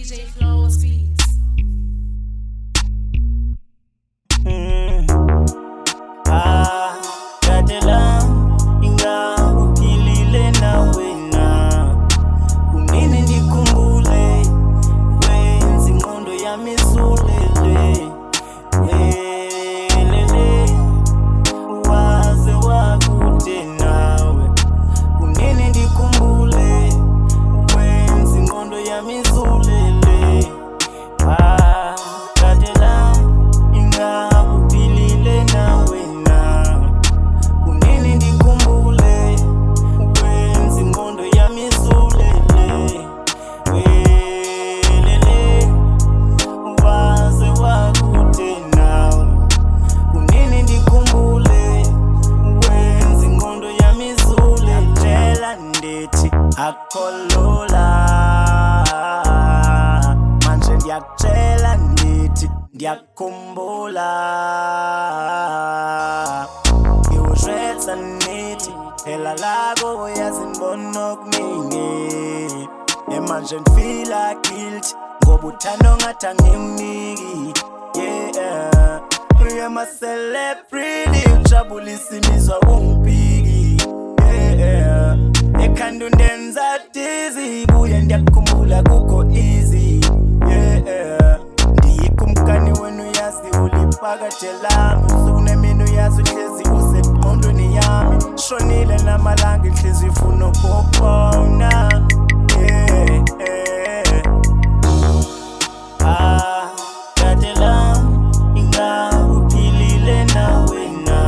DJ Flows Beats. Katela inga ukilile na wena kunini ndikumbule wenzi ngondo ya mizulele welele waze wakute nawe kunini ndikumbule wenzi ngondo ya mizulele katela inga ukilile na wena kunini ndikumbule wenzi ngondo ya mizulele welele waze wakute nawe kunini ndikumbule wenzi ngondo ya mizulele tela ndithi akolola manje ndiyakutshela ndithi ndiyakukhumbula ngiwushwetha nithi phela lako uyazibona okuningi manje ngifila guilty ngoba uthando ngathi angimniki uye ma-celebrity ujabulisa imizwa ungibhiki ekhanda undenza dizi buye ndiyakukhumbula kukho easy ndiyikumkani wena uyazi ulipakajelami sukunemini uyazi uhlezi usengqondweni yami shonile namalanga inhliziyo ifuna ukukubona katela inga uphilile na wena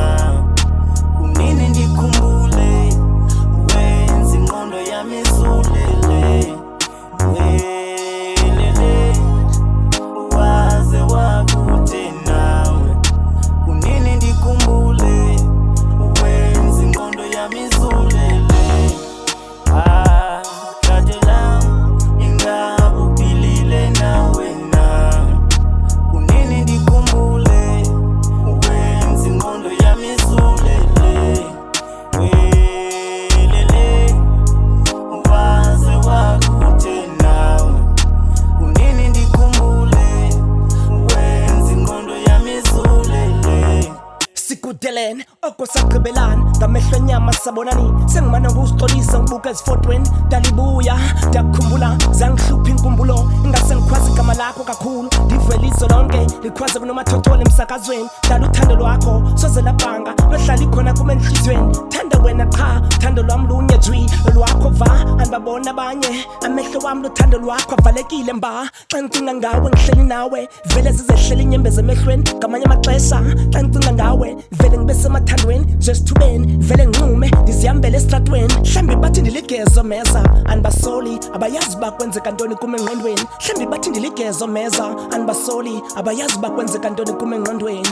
kunini ndikhumbule wenzi ngondo yami izulele welele waze wakute nawe kunini ndikhumbule wenzi ngondo yami izulele katela inga uphilile na wena kunini ndikhumbule wenzi ngondo yami izulele welele waze wakute nawe kunini ndikhumbule wenzi ngondo yami izulele sikudelene okosagqibelana ngamehlo enyama sabonani sengimane ukusicolisa ngibuka ezifotweni ndalibuya ndiyakukhumbula zangihlupha inkumbulo ingase ngikhwaze igama lakho kakhulu ndivele izwe lonke likhwaze kunomathotholo emsakazweni dala uthando lwakho soze labhanga lohlala ikhona kume enhliziyweni thanda wena cha uthando lwami lunye jwi lwakho va andibabona abanye amehlo wami lothando lwakho avalekile mba xa ngicinga ngawe ngihleli nawe vele zizehlela inyembezi emehlweni ngamanye amaxesha xa ngicinga ngawe vele ngibe semathandweni njesithubeni vele nginqume ndizihambele esitratweni mhlawumbi bathi ndiligezo meza andibasoli abayazi uba kwenzeka ntoni kum engqondweni mhlawumbi bathi ndiligezo meza andibasoli abayazi uba kwenzeka ntoni kum engqondweni